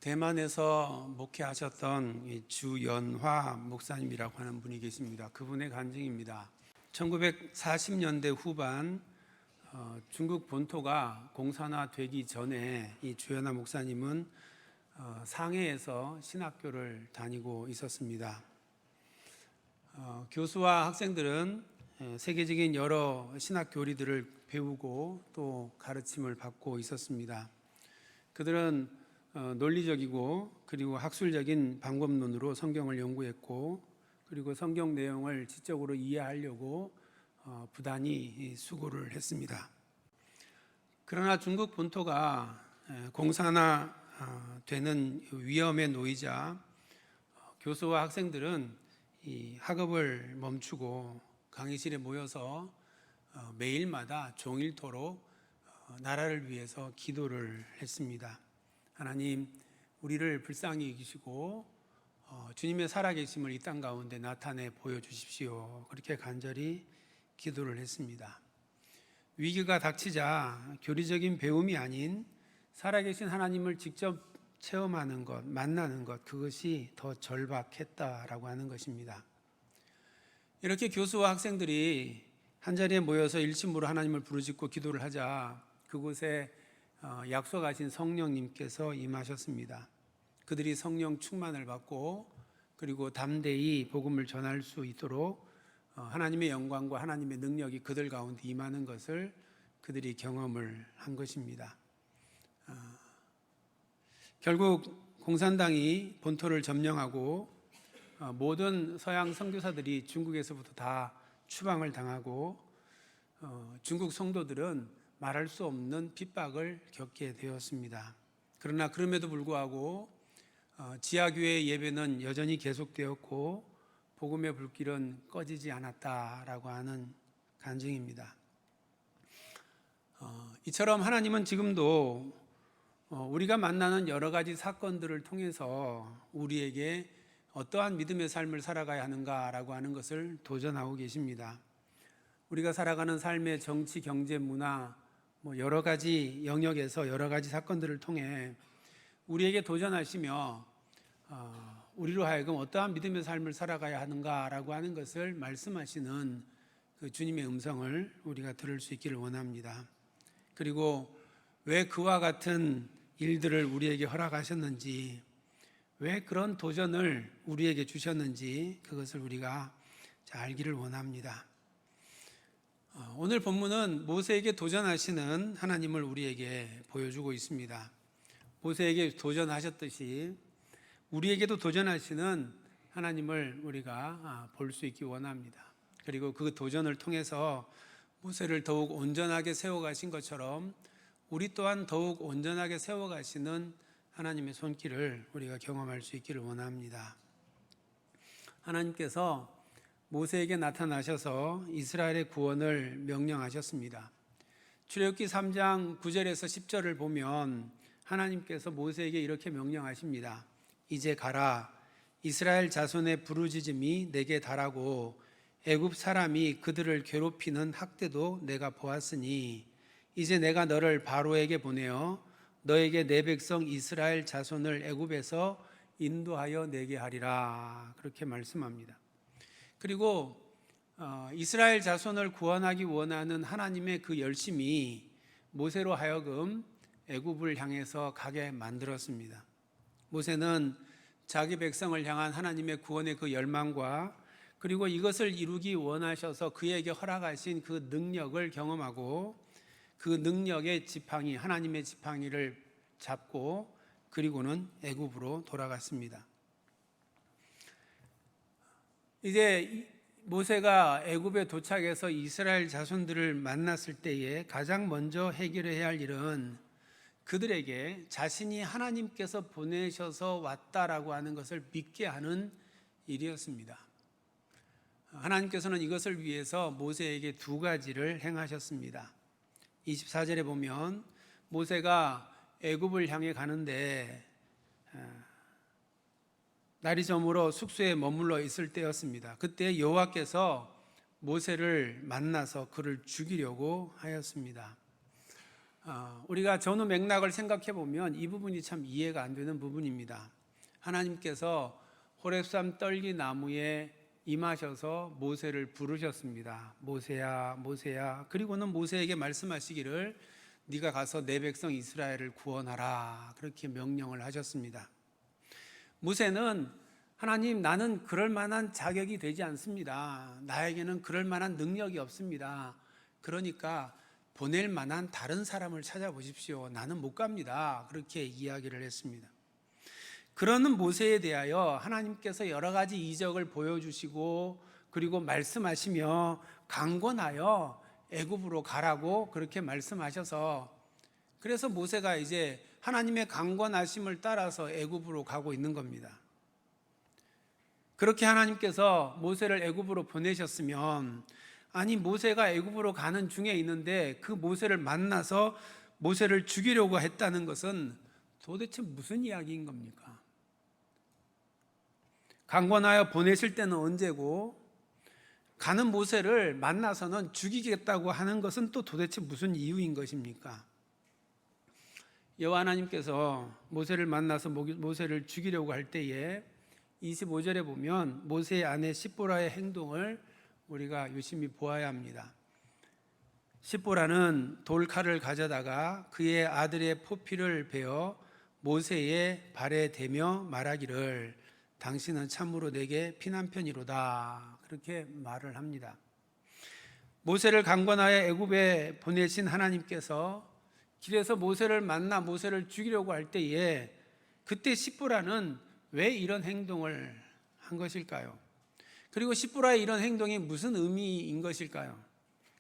대만에서 목회하셨던 이 주연화 목사님이라고 하는 분이 계십니다. 그분의 간증입니다. 1940년대 후반 중국 본토가 공산화되기 전에 이 주연화 목사님은 상해에서 신학교를 다니고 있었습니다. 교수와 학생들은 세계적인 여러 신학 교리들을 배우고 또 가르침을 받고 있었습니다. 그들은 논리적이고 그리고 학술적인 방법론으로 성경을 연구했고, 그리고 성경 내용을 지적으로 이해하려고 부단히 수고를 했습니다. 그러나 중국 본토가 공산화되는 위험에 놓이자 교수와 학생들은 이 학업을 멈추고 강의실에 모여서 매일마다 종일토록 나라를 위해서 기도를 했습니다. 하나님, 우리를 불쌍히 여기시고 주님의 살아계심을 이 땅 가운데 나타내 보여주십시오. 그렇게 간절히 기도를 했습니다. 위기가 닥치자 교리적인 배움이 아닌 살아계신 하나님을 직접 체험하는 것, 만나는 것, 그것이 더 절박했다라고 하는 것입니다. 이렇게 교수와 학생들이 한자리에 모여서 일심으로 하나님을 부르짖고 기도를 하자 그곳에 약속하신 성령님께서 임하셨습니다. 그들이 성령 충만을 받고 그리고 담대히 복음을 전할 수 있도록 하나님의 영광과 하나님의 능력이 그들 가운데 임하는 것을 그들이 경험을 한 것입니다. 결국 공산당이 본토를 점령하고 모든 서양 선교사들이 중국에서부터 다 추방을 당하고 중국 성도들은 말할 수 없는 핍박을 겪게 되었습니다. 그러나 그럼에도 불구하고 지하교회 예배는 여전히 계속되었고 복음의 불길은 꺼지지 않았다라고 하는 간증입니다. 이처럼 하나님은 지금도 우리가 만나는 여러 가지 사건들을 통해서 우리에게 어떠한 믿음의 삶을 살아가야 하는가라고 하는 것을 도전하고 계십니다. 우리가 살아가는 삶의 정치, 경제, 문화, 여러 가지 영역에서 여러 가지 사건들을 통해 우리에게 도전하시며 우리로 하여금 어떠한 믿음의 삶을 살아가야 하는가라고 하는 것을 말씀하시는 그 주님의 음성을 우리가 들을 수 있기를 원합니다. 그리고 왜 그와 같은 일들을 우리에게 허락하셨는지, 왜 그런 도전을 우리에게 주셨는지 그것을 우리가 알기를 원합니다. 오늘 본문은 모세에게 도전하시는 하나님을 우리에게 보여주고 있습니다. 모세에게 도전하셨듯이 우리에게도 도전하시는 하나님을 우리가 볼 수 있기 원합니다. 그리고 그 도전을 통해서 모세를 더욱 온전하게 세워가신 것처럼 우리 또한 더욱 온전하게 세워가시는 하나님의 손길을 우리가 경험할 수 있기를 원합니다. 하나님께서 모세에게 나타나셔서 이스라엘의 구원을 명령하셨습니다. 출애굽기 3장 9절에서 10절을 보면 하나님께서 모세에게 이렇게 명령하십니다. 이제 가라, 이스라엘 자손의 부르짖음이 내게 달하고 애굽 사람이 그들을 괴롭히는 학대도 내가 보았으니 이제 내가 너를 바로에게 보내어 너에게 내 백성 이스라엘 자손을 애굽에서 인도하여 내게 하리라. 그렇게 말씀합니다. 그리고 이스라엘 자손을 구원하기 원하는 하나님의 그 열심이 모세로 하여금 애굽을 향해서 가게 만들었습니다. 모세는 자기 백성을 향한 하나님의 구원의 그 열망과 그리고 이것을 이루기 원하셔서 그에게 허락하신 그 능력을 경험하고 그 능력의 지팡이, 하나님의 지팡이를 잡고 그리고는 애굽으로 돌아갔습니다. 이제 모세가 애굽에 도착해서 이스라엘 자손들을 만났을 때에 가장 먼저 해결해야 할 일은 그들에게 자신이 하나님께서 보내셔서 왔다라고 하는 것을 믿게 하는 일이었습니다. 하나님께서는 이것을 위해서 모세에게 두 가지를 행하셨습니다. 24절에 보면 모세가 애굽을 향해 가는데 날이 저물어 숙소에 머물러 있을 때였습니다. 그때 여호와께서 모세를 만나서 그를 죽이려고 하였습니다. 우리가 전후 맥락을 생각해 보면 이 부분이 참 이해가 안 되는 부분입니다. 하나님께서 호렙산 떨기 나무에 임하셔서 모세를 부르셨습니다. 모세야, 모세야. 그리고는 모세에게 말씀하시기를 네가 가서 내 백성 이스라엘을 구원하라. 그렇게 명령을 하셨습니다. 모세는 하나님, 나는 그럴 만한 자격이 되지 않습니다. 나에게는 그럴 만한 능력이 없습니다. 그러니까 보낼 만한 다른 사람을 찾아보십시오. 나는 못 갑니다. 그렇게 이야기를 했습니다. 그러는 모세에 대하여 하나님께서 여러 가지 이적을 보여주시고 그리고 말씀하시며 강권하여 애굽으로 가라고 그렇게 말씀하셔서, 그래서 모세가 이제 하나님의 강권하심을 따라서 애굽으로 가고 있는 겁니다. 그렇게 하나님께서 모세를 애굽으로 보내셨으면, 아니 모세가 애굽으로 가는 중에 있는데 그 모세를 만나서 모세를 죽이려고 했다는 것은 도대체 무슨 이야기인 겁니까? 강권하여 보내실 때는 언제고 가는 모세를 만나서는 죽이겠다고 하는 것은 또 도대체 무슨 이유인 것입니까? 여호와 하나님께서 모세를 만나서 모세를 죽이려고 할 때에 25절에 보면 모세의 아내 십보라의 행동을 우리가 유심히 보아야 합니다. 십보라는 돌칼을 가져다가 그의 아들의 포피를 베어 모세의 발에 대며 말하기를 당신은 참으로 내게 피난편이로다, 그렇게 말을 합니다. 모세를 강권하여 애굽에 보내신 하나님께서 길에서 모세를 만나 모세를 죽이려고 할 때에 그때 십보라는 왜 이런 행동을 한 것일까요? 그리고 십보라의 이런 행동이 무슨 의미인 것일까요?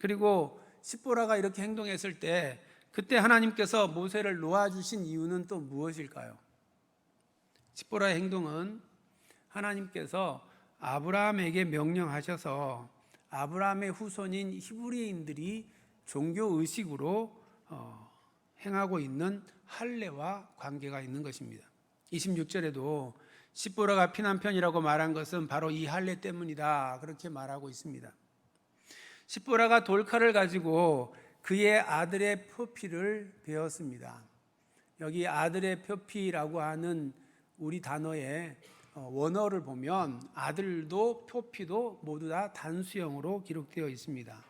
그리고 십보라가 이렇게 행동했을 때 그때 하나님께서 모세를 놓아주신 이유는 또 무엇일까요? 십보라의 행동은 하나님께서 아브라함에게 명령하셔서 아브라함의 후손인 히브리인들이 종교 의식으로 행하고 있는 할례와 관계가 있는 것입니다. 26절에도 십보라가 피난편이라고 말한 것은 바로 이 할례 때문이다, 그렇게 말하고 있습니다. 십보라가 돌칼을 가지고 그의 아들의 표피를 베었습니다. 여기 아들의 표피라고 하는 우리 단어의 원어를 보면 아들도 표피도 모두 다 단수형으로 기록되어 있습니다.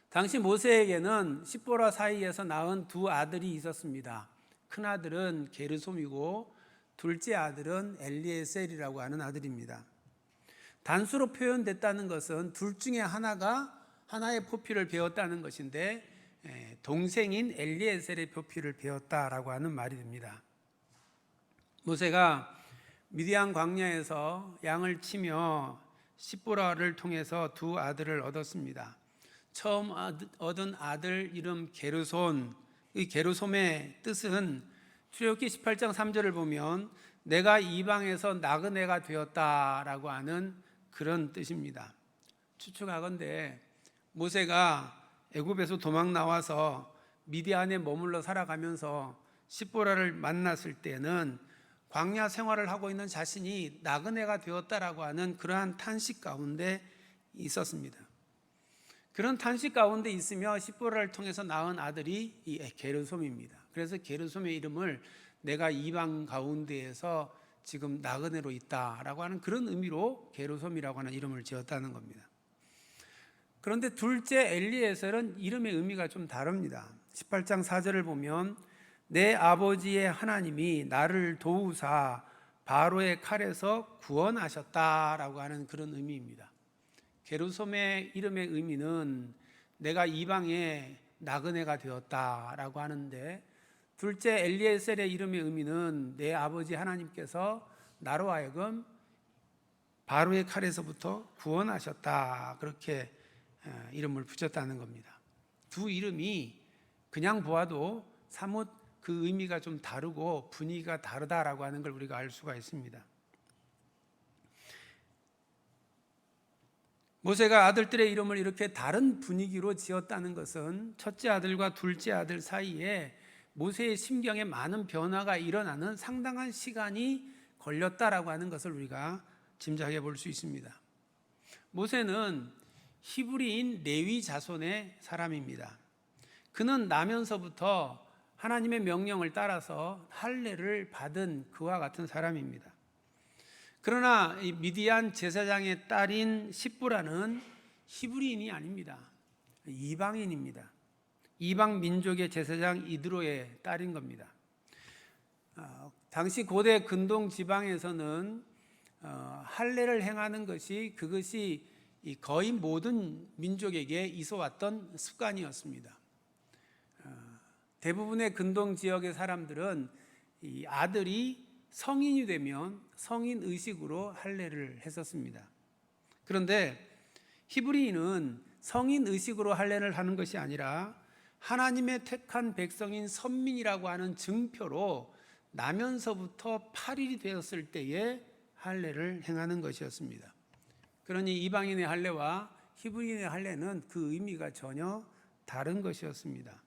당시 모세에게는 십보라 사이에서 낳은 두 아들이 있었습니다. 큰 아들은 게르솜이고 둘째 아들은 엘리에셀이라고 하는 아들입니다. 단수로 표현됐다는 것은 둘 중에 하나가 하나의 표피를 베었다는 것인데 동생인 엘리에셀의 표피를 베었다라고 하는 말이 됩니다. 모세가 미디안 광야에서 양을 치며 십보라를 통해서 두 아들을 얻었습니다. 처음 얻은 아들 이름 게르손, 이 게르솜의 뜻은 출애굽기 18장 3절을 보면 내가 이방에서 나그네가 되었다라고 하는 그런 뜻입니다. 추측하건대 모세가 애굽에서 도망 나와서 미디안에 머물러 살아가면서 십보라를 만났을 때는 광야 생활을 하고 있는 자신이 나그네가 되었다라고 하는 그러한 탄식 가운데 있었습니다. 그런 탄식 가운데 있으며 십보라를 통해서 낳은 아들이 이 게르솜입니다. 그래서 게르솜의 이름을 내가 이방 가운데에서 지금 나그네로 있다라고 하는 그런 의미로 게르솜이라고 하는 이름을 지었다는 겁니다. 그런데 둘째 엘리에셀은 이름의 의미가 좀 다릅니다. 18장 4절을 보면 내 아버지의 하나님이 나를 도우사 바로의 칼에서 구원하셨다라고 하는 그런 의미입니다. 게르솜의 이름의 의미는 내가 이방에 나그네가 되었다라고 하는데, 둘째 엘리에셀의 이름의 의미는 내 아버지 하나님께서 나로 하여금 바로의 칼에서부터 구원하셨다, 그렇게 이름을 붙였다는 겁니다. 두 이름이 그냥 보아도 사뭇 그 의미가 좀 다르고 분위기가 다르다라고 하는 걸 우리가 알 수가 있습니다. 모세가 아들들의 이름을 이렇게 다른 분위기로 지었다는 것은 첫째 아들과 둘째 아들 사이에 모세의 심경에 많은 변화가 일어나는 상당한 시간이 걸렸다라고 하는 것을 우리가 짐작해 볼 수 있습니다. 모세는 히브리인 레위 자손의 사람입니다. 그는 나면서부터 하나님의 명령을 따라서 할례를 받은 그와 같은 사람입니다. 그러나 이 미디안 제사장의 딸인 십부라는 히브리인이 아닙니다. 이방인입니다. 이방 민족의 제사장 이드로의 딸인 겁니다. 당시 고대 근동 지방에서는 할례를 행하는 그것이 거의 모든 민족에게 있어왔던 습관이었습니다. 대부분의 근동 지역의 사람들은 이 아들이 성인이 되면 성인 의식으로 할례를 했었습니다. 그런데 히브리인은 성인 의식으로 할례를 하는 것이 아니라 하나님의 택한 백성인 선민이라고 하는 증표로 나면서부터 8일이 되었을 때에 할례를 행하는 것이었습니다. 그러니 이방인의 할례와 히브리인의 할례는 그 의미가 전혀 다른 것이었습니다.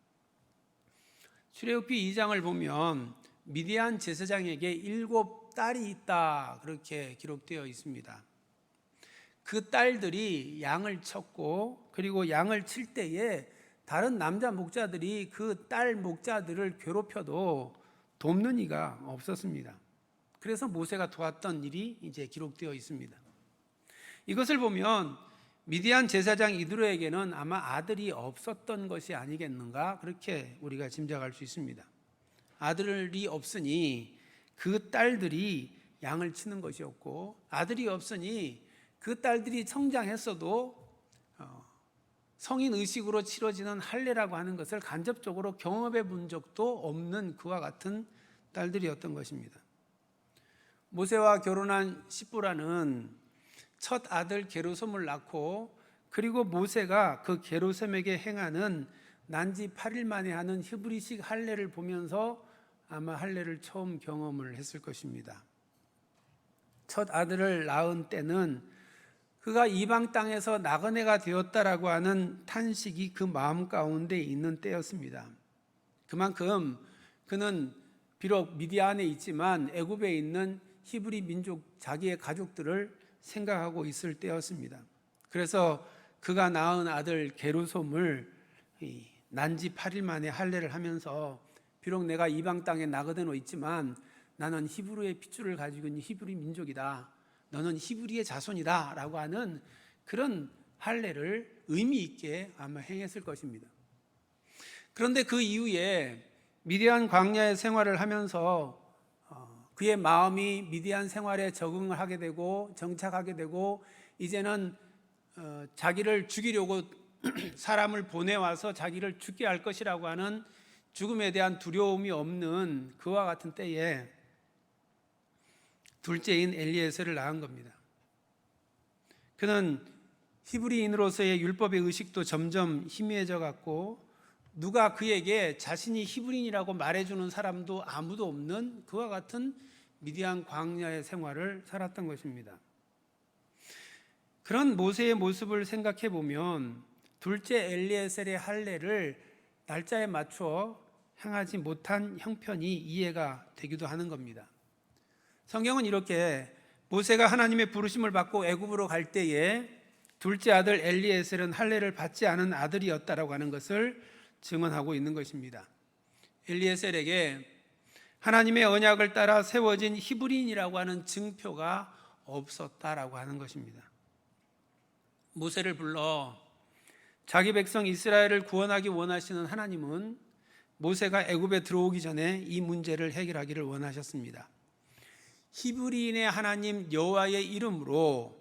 출애굽기 2장을 보면 미디안 제사장에게 7딸이 있다 그렇게 기록되어 있습니다. 그 딸들이 양을 쳤고 그리고 양을 칠 때에 다른 남자 목자들이 그 딸 목자들을 괴롭혀도 돕는 이가 없었습니다. 그래서 모세가 도왔던 일이 이제 기록되어 있습니다. 이것을 보면 미디안 제사장 이드로에게는 아마 아들이 없었던 것이 아니겠는가 그렇게 우리가 짐작할 수 있습니다. 아들이 없으니 그 딸들이 양을 치는 것이었고 아들이 없으니 그 딸들이 성장했어도 성인 의식으로 치러지는 할례라고 하는 것을 간접적으로 경험해 본 적도 없는 그와 같은 딸들이었던 것입니다. 모세와 결혼한 십부라는 첫 아들 게르솜을 낳고 그리고 모세가 그 게르솜에게 행하는 난지 8일 만에 하는 히브리식 할례를 보면서 아마 할례를 처음 경험을 했을 것입니다. 첫 아들을 낳은 때는 그가 이방 땅에서 나그네가 되었다라고 하는 탄식이 그 마음 가운데 있는 때였습니다. 그만큼 그는 비록 미디안에 있지만 애굽에 있는 히브리 민족 자기의 가족들을 생각하고 있을 때였습니다. 그래서 그가 낳은 아들 게르솜을 난지 8일 만에 할례를 하면서 비록 내가 이방 땅에 나그네로 있지만 나는 히브리의 핏줄을 가지고 있는 히브리 민족이다. 너는 히브리의 자손이다 라고 하는 그런 할례를 의미 있게 아마 행했을 것입니다. 그런데 그 이후에 미디안 광야의 생활을 하면서 그의 마음이 미디안 생활에 적응을 하게 되고 정착하게 되고 이제는 자기를 죽이려고 사람을 보내와서 자기를 죽게 할 것이라고 하는 죽음에 대한 두려움이 없는 그와 같은 때에 둘째인 엘리에셀을 낳은 겁니다. 그는 히브리인으로서의 율법의 의식도 점점 희미해져 갔고 누가 그에게 자신이 히브리인이라고 말해주는 사람도 아무도 없는 그와 같은 미디안 광야의 생활을 살았던 것입니다. 그런 모세의 모습을 생각해 보면 둘째 엘리에셀의 할례를 날짜에 맞춰 행하지 못한 형편이 이해가 되기도 하는 겁니다. 성경은 이렇게 모세가 하나님의 부르심을 받고 애굽으로 갈 때에 둘째 아들 엘리에셀은 할례를 받지 않은 아들이었다라고 하는 것을 증언하고 있는 것입니다. 엘리에셀에게 하나님의 언약을 따라 세워진 히브리인이라고 하는 증표가 없었다라고 하는 것입니다. 모세를 불러 자기 백성 이스라엘을 구원하기 원하시는 하나님은 모세가 애굽에 들어오기 전에 이 문제를 해결하기를 원하셨습니다. 히브리인의 하나님 여호와의 이름으로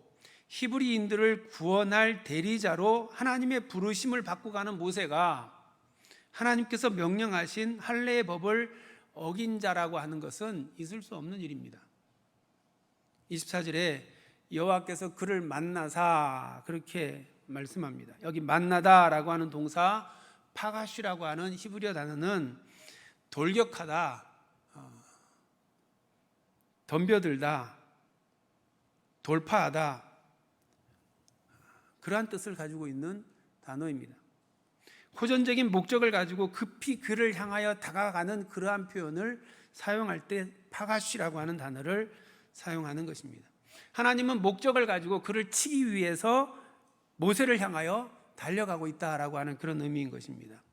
히브리인들을 구원할 대리자로 하나님의 부르심을 받고 가는 모세가 하나님께서 명령하신 할례의 법을 어긴 자라고 하는 것은 있을 수 없는 일입니다. 24절에 여호와께서 그를 만나사 그렇게 말씀합니다. 여기 만나다라고 하는 동사 파가슈라고 하는 히브리어 단어는 돌격하다, 덤벼들다, 돌파하다 그러한 뜻을 가지고 있는 단어입니다. 호전적인 목적을 가지고 급히 그를 향하여 다가가는 그러한 표현을 사용할 때 파가슈라고 하는 단어를 사용하는 것입니다. 하나님은 목적을 가지고 그를 치기 위해서 모세를 향하여 달려가고 있다라고 하는 그런 의미인 것입니다.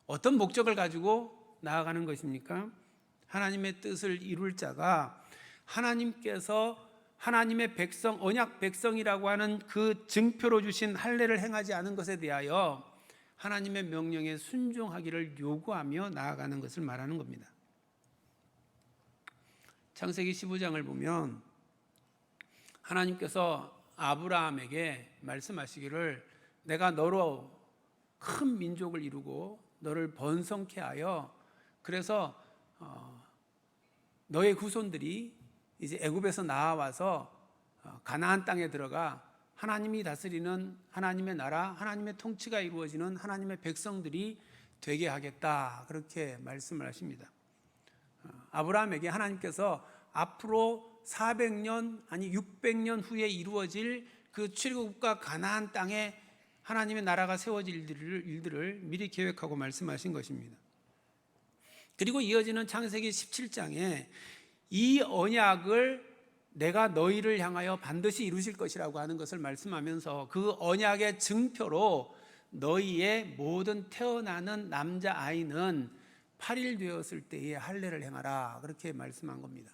어떤 목적을 가지고 나아가는 것입니까? 하나님의 뜻을 이룰 자가 하나님께서 하나님의 백성, 언약 백성이라고 하는 그 증표로 주신 할례를 행하지 않은 것에 대하여 하나님의 명령에 순종하기를 요구하며 나아가는 것을 말하는 겁니다. 창세기 15장을 보면 하나님께서 아브라함에게 말씀하시기를 내가 너로 큰 민족을 이루고 너를 번성케 하여 그래서 너의 후손들이 이제 애굽에서 나와서 가나안 땅에 들어가 하나님이 다스리는 하나님의 나라, 하나님의 통치가 이루어지는 하나님의 백성들이 되게 하겠다, 그렇게 말씀을 하십니다. 아브라함에게 하나님께서 앞으로 400년 아니 600년 후에 이루어질 그 출애굽과 가나안 땅에 하나님의 나라가 세워질 일들을 미리 계획하고 말씀하신 것입니다. 그리고 이어지는 창세기 17장에 이 언약을 내가 너희를 향하여 반드시 이루실 것이라고 하는 것을 말씀하면서 그 언약의 증표로 너희의 모든 태어나는 남자아이는 8일 되었을 때에 할례를 행하라, 그렇게 말씀한 겁니다.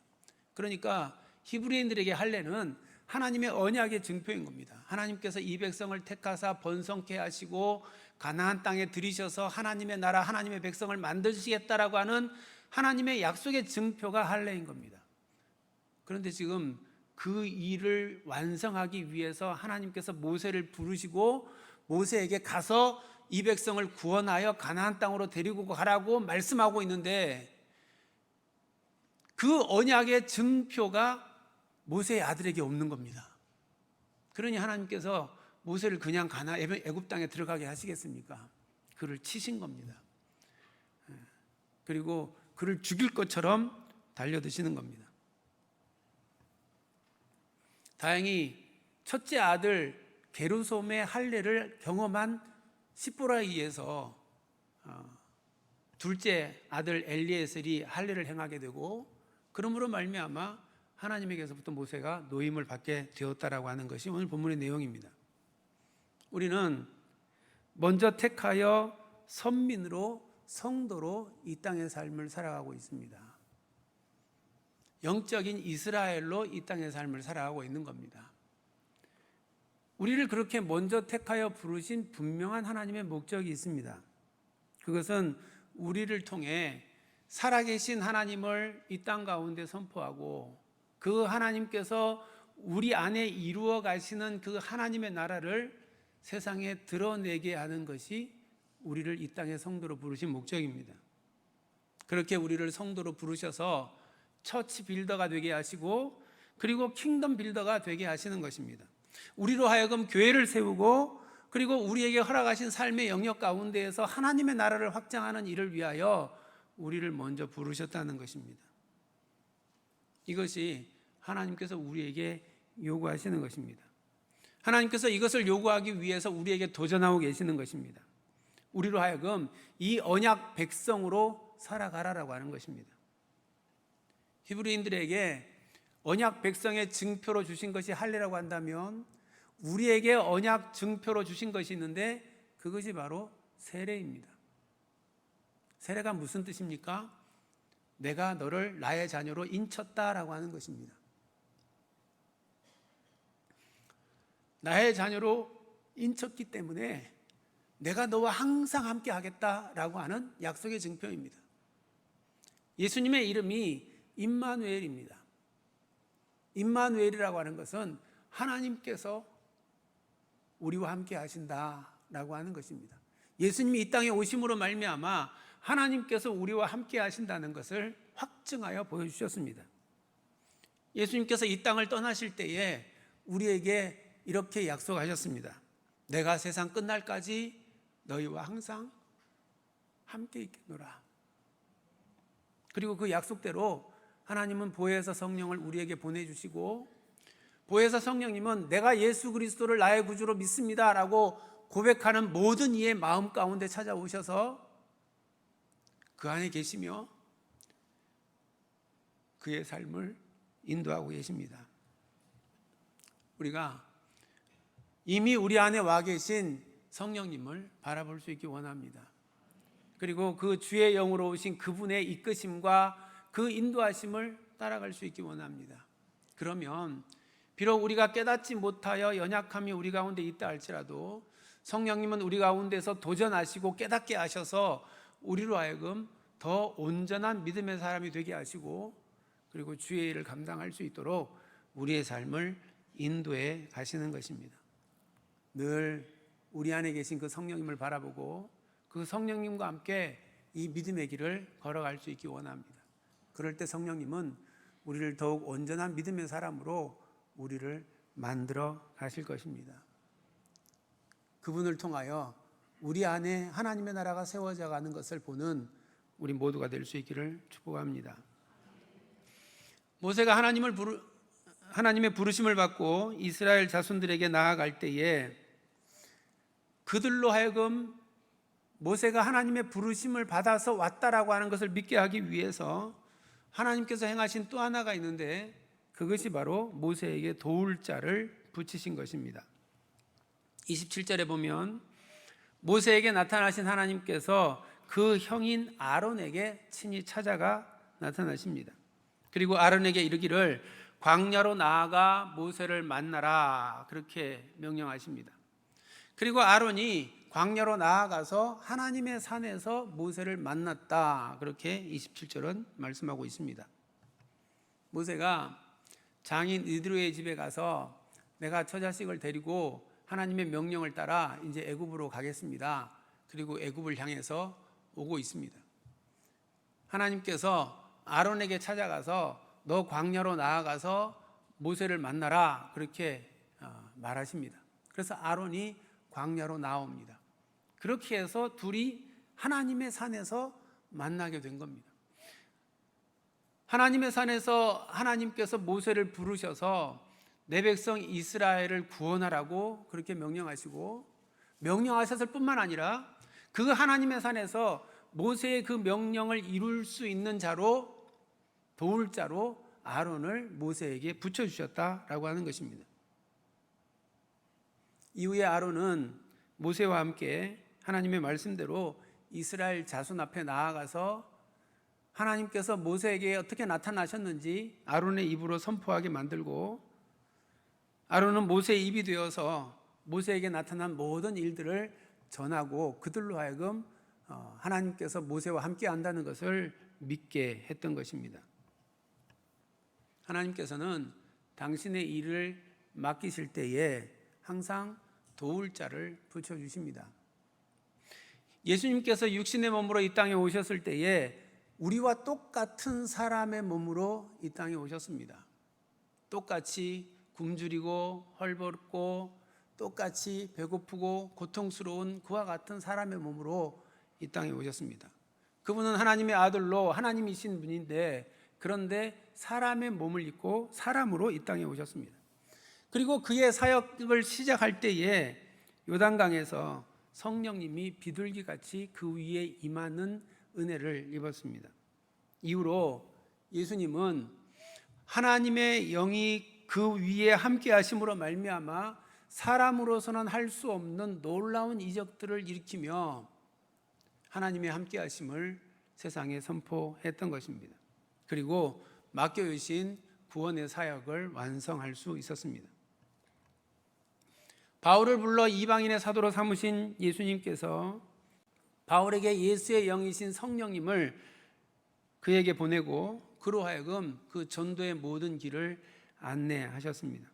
그러니까 히브리인들에게 할례는 하나님의 언약의 증표인 겁니다. 하나님께서 이 백성을 택하사 번성케 하시고 가나안 땅에 들이셔서 하나님의 나라, 하나님의 백성을 만드시겠다라고 하는 하나님의 약속의 증표가 할례인 겁니다. 그런데 지금 그 일을 완성하기 위해서 하나님께서 모세를 부르시고 모세에게 가서 이 백성을 구원하여 가나안 땅으로 데리고 가라고 말씀하고 있는데 그 언약의 증표가 모세의 아들에게 없는 겁니다. 그러니 하나님께서 모세를 그냥 애굽 땅에 들어가게 하시겠습니까? 그를 치신 겁니다. 그리고 그를 죽일 것처럼 달려드시는 겁니다. 다행히 첫째 아들 게르솜의 할례를 경험한 시보라에 의해서 둘째 아들 엘리에셀이 할례를 행하게 되고 그러므로 말미암아 하나님에게서부터 모세가 노임을 받게 되었다라고 하는 것이 오늘 본문의 내용입니다. 우리는 먼저 택하여 선민으로 성도로 이 땅의 삶을 살아가고 있습니다. 영적인 이스라엘로 이 땅의 삶을 살아가고 있는 겁니다. 우리를 그렇게 먼저 택하여 부르신 분명한 하나님의 목적이 있습니다. 그것은 우리를 통해 살아계신 하나님을 이 땅 가운데 선포하고 그 하나님께서 우리 안에 이루어 가시는 그 하나님의 나라를 세상에 드러내게 하는 것이 우리를 이 땅의 성도로 부르신 목적입니다. 그렇게 우리를 성도로 부르셔서 처치 빌더가 되게 하시고 그리고 킹덤 빌더가 되게 하시는 것입니다. 우리로 하여금 교회를 세우고 그리고 우리에게 허락하신 삶의 영역 가운데에서 하나님의 나라를 확장하는 일을 위하여 우리를 먼저 부르셨다는 것입니다. 이것이 하나님께서 우리에게 요구하시는 것입니다. 하나님께서 이것을 요구하기 위해서 우리에게 도전하고 계시는 것입니다. 우리로 하여금 이 언약 백성으로 살아가라라고 하는 것입니다. 히브리인들에게 언약 백성의 증표로 주신 것이 할례라고 한다면 우리에게 언약 증표로 주신 것이 있는데 그것이 바로 세례입니다. 세례가 무슨 뜻입니까? 내가 너를 나의 자녀로 인쳤다라고 하는 것입니다. 나의 자녀로 인쳤기 때문에 내가 너와 항상 함께 하겠다라고 하는 약속의 증표입니다. 예수님의 이름이 임마누엘입니다. 임마누엘이라고 하는 것은 하나님께서 우리와 함께 하신다라고 하는 것입니다. 예수님이 이 땅에 오심으로 말미암아 하나님께서 우리와 함께 하신다는 것을 확증하여 보여주셨습니다. 예수님께서 이 땅을 떠나실 때에 우리에게 이렇게 약속하셨습니다. 내가 세상 끝날까지 너희와 항상 함께 있겠노라. 그리고 그 약속대로 하나님은 보혜사 성령을 우리에게 보내주시고 보혜사 성령님은 내가 예수 그리스도를 나의 구주로 믿습니다 라고 고백하는 모든 이의 마음 가운데 찾아오셔서 그 안에 계시며 그의 삶을 인도하고 계십니다. 우리가 이미 우리 안에 와 계신 성령님을 바라볼 수 있기 원합니다. 그리고 그 주의 영으로 오신 그분의 이끄심과 그 인도하심을 따라갈 수 있기 원합니다. 그러면 비록 우리가 깨닫지 못하여 연약함이 우리 가운데 있다 할지라도 성령님은 우리 가운데서 도전하시고 깨닫게 하셔서 우리로 하여금 더 온전한 믿음의 사람이 되게 하시고, 그리고 주의 일을 감당할 수 있도록 우리의 삶을 인도해 가시는 것입니다. 늘 우리 안에 계신 그 성령님을 바라보고 그 성령님과 함께 이 믿음의 길을 걸어갈 수 있기 원합니다. 그럴 때 성령님은 우리를 더욱 온전한 믿음의 사람으로 우리를 만들어 가실 것입니다. 그분을 통하여 우리 안에 하나님의 나라가 세워져 가는 것을 보는 우리 모두가 될 수 있기를 축복합니다. 모세가 하나님의 부르심을 받고 이스라엘 자손들에게 나아갈 때에 그들로 하여금 모세가 하나님의 부르심을 받아서 왔다라고 하는 것을 믿게 하기 위해서 하나님께서 행하신 또 하나가 있는데, 그것이 바로 모세에게 도울 자를 붙이신 것입니다. 27절에 보면 모세에게 나타나신 하나님께서 그 형인 아론에게 친히 찾아가 나타나십니다. 그리고 아론에게 이르기를 광야로 나아가 모세를 만나라, 그렇게 명령하십니다. 그리고 아론이 광야로 나아가서 하나님의 산에서 모세를 만났다, 그렇게 27절은 말씀하고 있습니다. 모세가 장인 이드로의 집에 가서 내가 저 자식을 데리고 하나님의 명령을 따라 이제 애굽으로 가겠습니다. 그리고 애굽을 향해서 오고 있습니다. 하나님께서 아론에게 찾아가서 너 광야로 나아가서 모세를 만나라, 그렇게 말하십니다. 그래서 아론이 광야로 나옵니다. 그렇게 해서 둘이 하나님의 산에서 만나게 된 겁니다. 하나님의 산에서 하나님께서 모세를 부르셔서 내 백성 이스라엘을 구원하라고 그렇게 명령하시고, 명령하셨을 뿐만 아니라 그 하나님의 산에서 모세의 그 명령을 이룰 수 있는 자로, 도울 자로 아론을 모세에게 붙여주셨다라고 하는 것입니다. 이후에 아론은 모세와 함께 하나님의 말씀대로 이스라엘 자손 앞에 나아가서 하나님께서 모세에게 어떻게 나타나셨는지 아론의 입으로 선포하게 만들고, 아론은 모세의 입이 되어서 모세에게 나타난 모든 일들을 전하고 그들로 하여금 하나님께서 모세와 함께 한다는 것을 믿게 했던 것입니다. 하나님께서는 당신의 일을 맡기실 때에 항상 도울 자를 붙여주십니다. 예수님께서 육신의 몸으로 이 땅에 오셨을 때에 우리와 똑같은 사람의 몸으로 이 땅에 오셨습니다. 똑같이 굶주리고 헐벗고 똑같이 배고프고 고통스러운 그와 같은 사람의 몸으로 이 땅에 오셨습니다. 그분은 하나님의 아들로 하나님이신 분인데, 그런데 사람의 몸을 입고 사람으로 이 땅에 오셨습니다. 그리고 그의 사역을 시작할 때에 요단강에서 성령님이 비둘기같이 그 위에 임하는 은혜를 입었습니다. 이후로 예수님은 하나님의 영이 그 위에 함께 하심으로 말미암아 사람으로서는 할 수 없는 놀라운 이적들을 일으키며 하나님의 함께 하심을 세상에 선포했던 것입니다. 그리고 맡겨주신 구원의 사역을 완성할 수 있었습니다. 바울을 불러 이방인의 사도로 삼으신 예수님께서 바울에게 예수의 영이신 성령님을 그에게 보내고 그로 하여금 그 전도의 모든 길을 안내하셨습니다.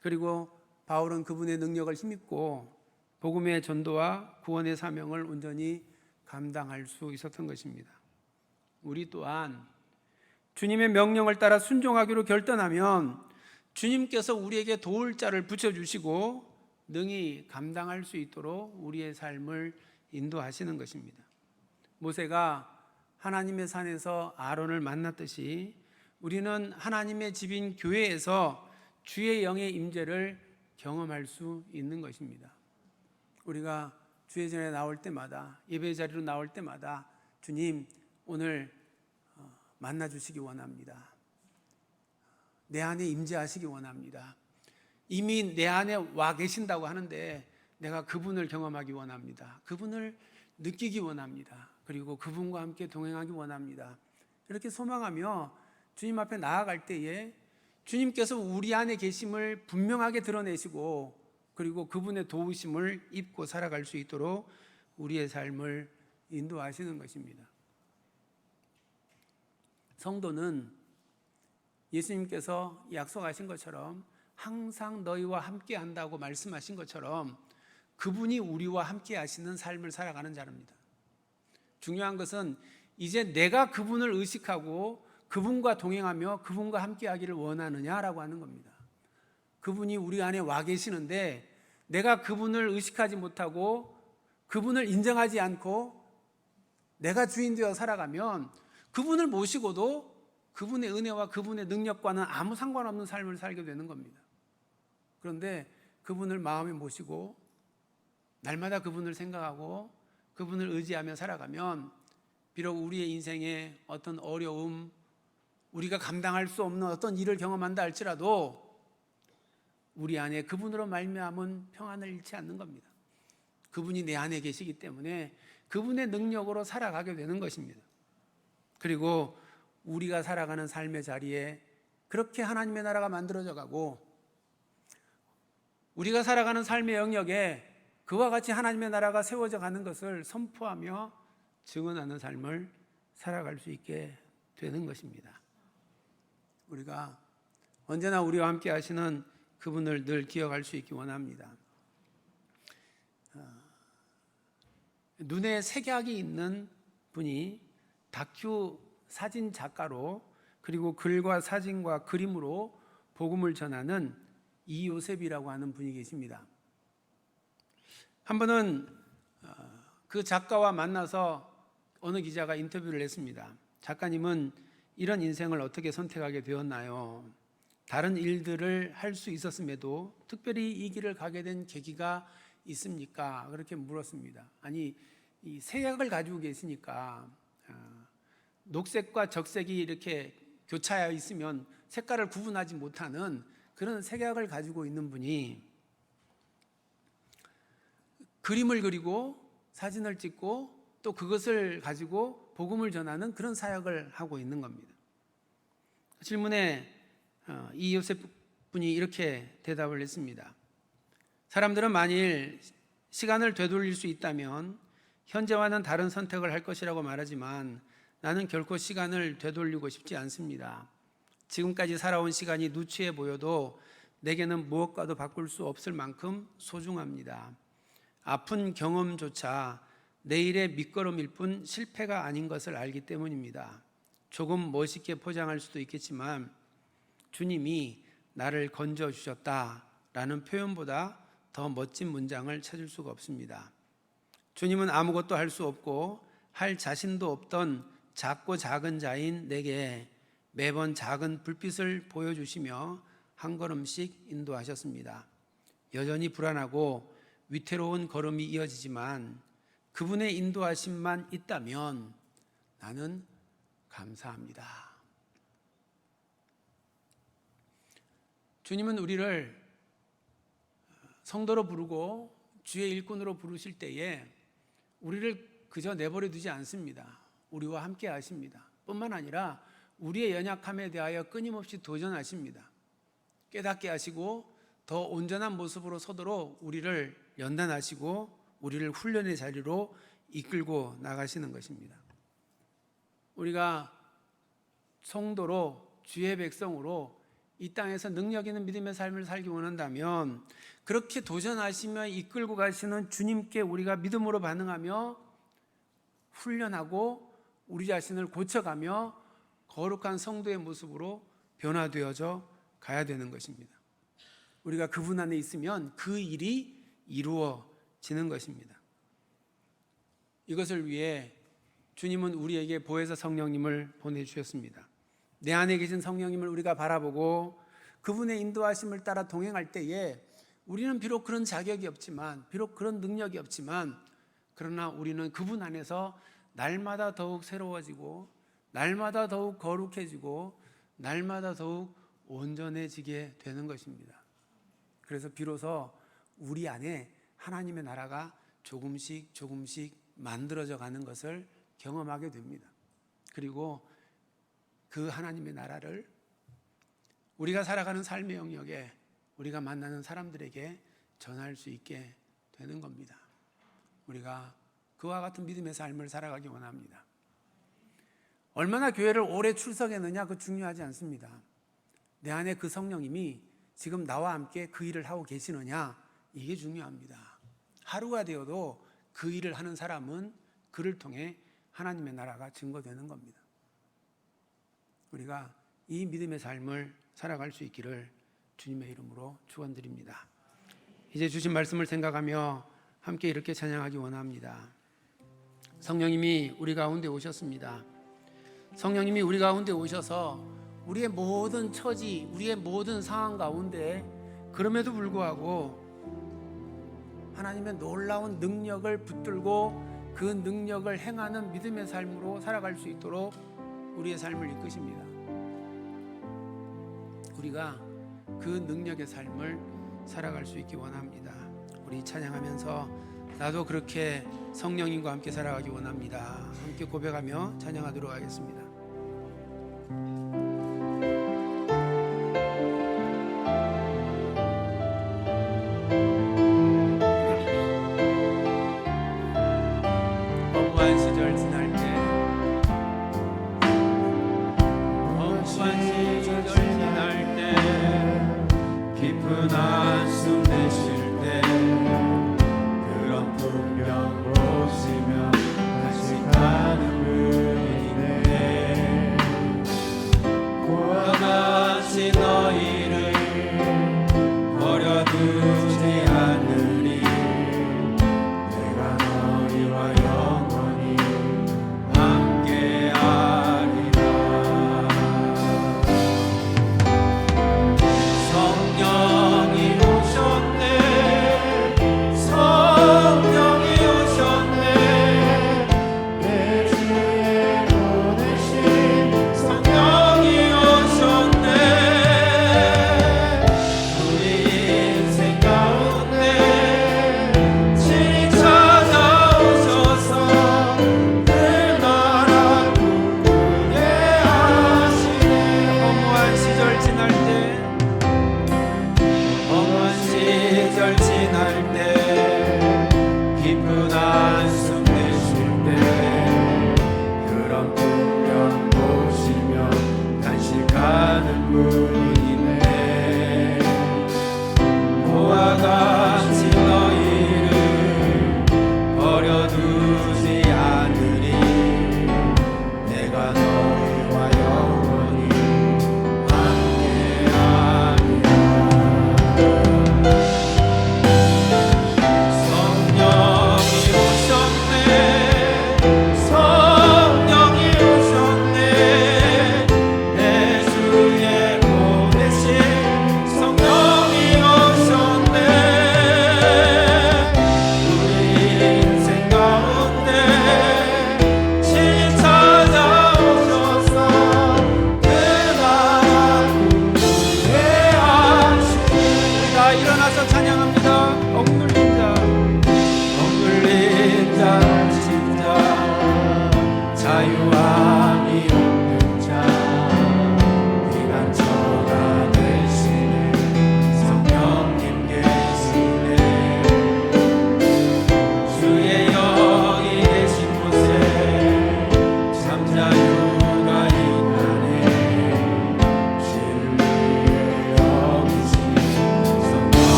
그리고 바울은 그분의 능력을 힘입고 복음의 전도와 구원의 사명을 온전히 감당할 수 있었던 것입니다. 우리 또한 주님의 명령을 따라 순종하기로 결단하면 주님께서 우리에게 도울 자를 붙여주시고 능히 감당할 수 있도록 우리의 삶을 인도하시는 것입니다. 모세가 하나님의 산에서 아론을 만났듯이 우리는 하나님의 집인 교회에서 주의 영의 임재를 경험할 수 있는 것입니다. 우리가 주의 전에 나올 때마다, 예배 자리로 나올 때마다 주님 오늘 만나 주시기 원합니다. 내 안에 임재하시기 원합니다. 이미 내 안에 와 계신다고 하는데 내가 그분을 경험하기 원합니다. 그분을 느끼기 원합니다. 그리고 그분과 함께 동행하기 원합니다. 이렇게 소망하며 주님 앞에 나아갈 때에 주님께서 우리 안에 계심을 분명하게 드러내시고 그리고 그분의 도우심을 입고 살아갈 수 있도록 우리의 삶을 인도하시는 것입니다. 성도는 예수님께서 약속하신 것처럼 항상 너희와 함께 한다고 말씀하신 것처럼 그분이 우리와 함께 하시는 삶을 살아가는 자입니다. 중요한 것은 이제 내가 그분을 의식하고 그분과 동행하며 그분과 함께 하기를 원하느냐라고 하는 겁니다. 그분이 우리 안에 와 계시는데 내가 그분을 의식하지 못하고 그분을 인정하지 않고 내가 주인 되어 살아가면 그분을 모시고도 그분의 은혜와 그분의 능력과는 아무 상관없는 삶을 살게 되는 겁니다. 그런데 그분을 마음에 모시고 날마다 그분을 생각하고 그분을 의지하며 살아가면 비록 우리의 인생에 어떤 어려움, 우리가 감당할 수 없는 어떤 일을 경험한다 할지라도 우리 안에 그분으로 말미암은 평안을 잃지 않는 겁니다. 그분이 내 안에 계시기 때문에 그분의 능력으로 살아가게 되는 것입니다. 그리고 우리가 살아가는 삶의 자리에 그렇게 하나님의 나라가 만들어져 가고 우리가 살아가는 삶의 영역에 그와 같이 하나님의 나라가 세워져 가는 것을 선포하며 증언하는 삶을 살아갈 수 있게 되는 것입니다. 우리가 언제나 우리와 함께 하시는 그분을 늘 기억할 수 있기 원합니다. 눈에 색약이 있는 분이 다큐 사진 작가로 그리고 글과 사진과 그림으로 복음을 전하는 이요셉이라고 하는 분이 계십니다. 한 번은 그 작가와 만나서 어느 기자가 인터뷰를 했습니다. 작가님은 이런 인생을 어떻게 선택하게 되었나요? 다른 일들을 할 수 있었음에도 특별히 이 길을 가게 된 계기가 있습니까? 그렇게 물었습니다. 아니, 이 색약을 가지고 계시니까 녹색과 적색이 이렇게 교차하여 있으면 색깔을 구분하지 못하는 그런 색약을 가지고 있는 분이 그림을 그리고 사진을 찍고 또 그것을 가지고 복음을 전하는 그런 사역을 하고 있는 겁니다. 질문에 이 요셉 분이 이렇게 대답을 했습니다. 사람들은 만일 시간을 되돌릴 수 있다면 현재와는 다른 선택을 할 것이라고 말하지만 나는 결코 시간을 되돌리고 싶지 않습니다. 지금까지 살아온 시간이 누추해 보여도 내게는 무엇과도 바꿀 수 없을 만큼 소중합니다. 아픈 경험조차 내일의 밑거름일 뿐 실패가 아닌 것을 알기 때문입니다. 조금 멋있게 포장할 수도 있겠지만 주님이 나를 건져주셨다라는 표현보다 더 멋진 문장을 찾을 수가 없습니다. 주님은 아무것도 할 수 없고 할 자신도 없던 작고 작은 자인 내게 매번 작은 불빛을 보여주시며 한 걸음씩 인도하셨습니다. 여전히 불안하고 위태로운 걸음이 이어지지만 그분의 인도하심만 있다면 나는 감사합니다. 주님은 우리를 성도로 부르고 주의 일꾼으로 부르실 때에 우리를 그저 내버려 두지 않습니다. 우리와 함께 하십니다. 뿐만 아니라 우리의 연약함에 대하여 끊임없이 도전하십니다. 깨닫게 하시고 더 온전한 모습으로 서도록 우리를 연단하시고 우리를 훈련의 자리로 이끌고 나가시는 것입니다. 우리가 성도로 주의 백성으로 이 땅에서 능력 있는 믿음의 삶을 살기 원한다면 그렇게 도전하시며 이끌고 가시는 주님께 우리가 믿음으로 반응하며 훈련하고 우리 자신을 고쳐가며 거룩한 성도의 모습으로 변화되어져 가야 되는 것입니다. 우리가 그분 안에 있으면 그 일이 이루어지는 것입니다. 이것을 위해 주님은 우리에게 보혜사 성령님을 보내주셨습니다. 내 안에 계신 성령님을 우리가 바라보고 그분의 인도하심을 따라 동행할 때에 우리는 비록 그런 자격이 없지만 비록 그런 능력이 없지만 그러나 우리는 그분 안에서 날마다 더욱 새로워지고 날마다 더욱 거룩해지고 날마다 더욱 온전해지게 되는 것입니다. 그래서 비로소 우리 안에 하나님의 나라가 조금씩 만들어져 가는 것을 경험하게 됩니다. 그리고 그 하나님의 나라를 우리가 살아가는 삶의 영역에 우리가 만나는 사람들에게 전할 수 있게 되는 겁니다. 우리가 그와 같은 믿음의 삶을 살아가기 원합니다. 얼마나 교회를 오래 출석했느냐, 그거 중요하지 않습니다. 내 안에 그 성령님이 지금 나와 함께 그 일을 하고 계시느냐, 이게 중요합니다. 하루가 되어도 그 일을 하는 사람은 그를 통해 하나님의 나라가 증거되는 겁니다. 우리가 이 믿음의 삶을 살아갈 수 있기를 주님의 이름으로 축원드립니다. 이제 주신 말씀을 생각하며 함께 이렇게 찬양하기 원합니다. 성령님이 우리 가운데 오셨습니다. 성령님이 우리 가운데 오셔서 우리의 모든 처지, 우리의 모든 상황 가운데 그럼에도 불구하고 하나님의 놀라운 능력을 붙들고 그 능력을 행하는 믿음의 삶으로 살아갈 수 있도록 우리의 삶을 이끄십니다. 우리가 그 능력의 삶을 살아갈 수 있기 원합니다. 우리 찬양하면서 나도 그렇게 성령님과 함께 살아가기 원합니다. 함께 고백하며 찬양하도록 하겠습니다. 허무한 시절 지날 때, 허무한 시절 지날 때, 깊은 한숨 내쉴 때, 그런 풍경 보시며 다시 가는 분이네. 고와 같이 너희를 버려두지 않으리. 내가 너희와 영원히 함께하리라. 성령이 오셨네. 성령이 오셨네. 내 주에 보내신 성령이 오셨네. 우리 인생 가운데 친히 찾아오셔서 늘 나라 꿈꾸게 하시네. 허무한 시절 지날 때, 허무한 시절 지날 때, 깊은 한숨 내쉴 때, 그런 풍경 보시며 간직하는 분이네. 고와 같이 너희를 버려두지 않으리. 내가 너희와 영원히 함께하리라.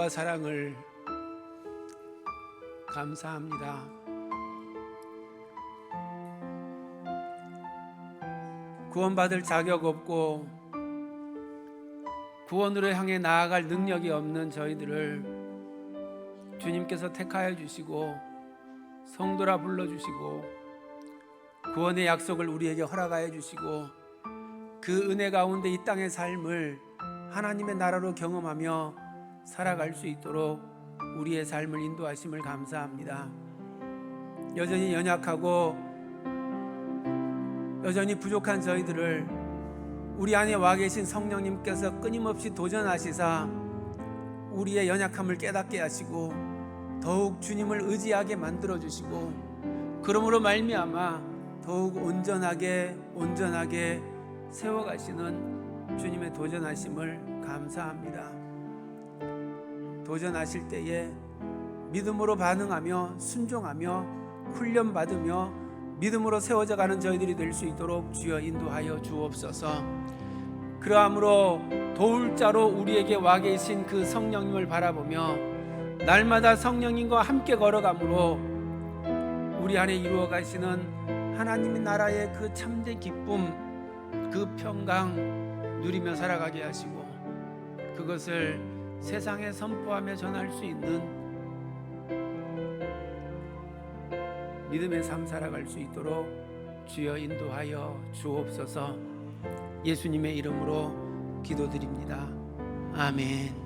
은혜와 사랑을 감사합니다. 구원받을 자격 없고 구원으로 향해 나아갈 능력이 없는 저희들을 주님께서 택하여 주시고 성도라 불러주시고 구원의 약속을 우리에게 허락하여 주시고 그 은혜 가운데 이 땅의 삶을 하나님의 나라로 경험하며 살아갈 수 있도록 우리의 삶을 인도하심을 감사합니다. 여전히 연약하고 여전히 부족한 저희들을 우리 안에 와 계신 성령님께서 끊임없이 도전하시사 우리의 연약함을 깨닫게 하시고 더욱 주님을 의지하게 만들어 주시고 그러므로 말미암아 더욱 온전하게 세워가시는 주님의 도전하심을 감사합니다. 도전하실 때에 믿음으로 반응하며 순종하며 훈련받으며 믿음으로 세워져 가는 저희들이 될 수 있도록 주여 인도하여 주옵소서. 그러함으로 도울 자로 우리에게 와 계신 그 성령님을 바라보며 날마다 성령님과 함께 걸어가므로 우리 안에 이루어 가시는 하나님의 나라의 그 참된 기쁨, 그 평강 누리며 살아가게 하시고 그것을 세상에 선포하며 전할 수 있는 믿음의 삶 살아갈 수 있도록 주여 인도하여 주옵소서. 예수님의 이름으로 기도드립니다. 아멘.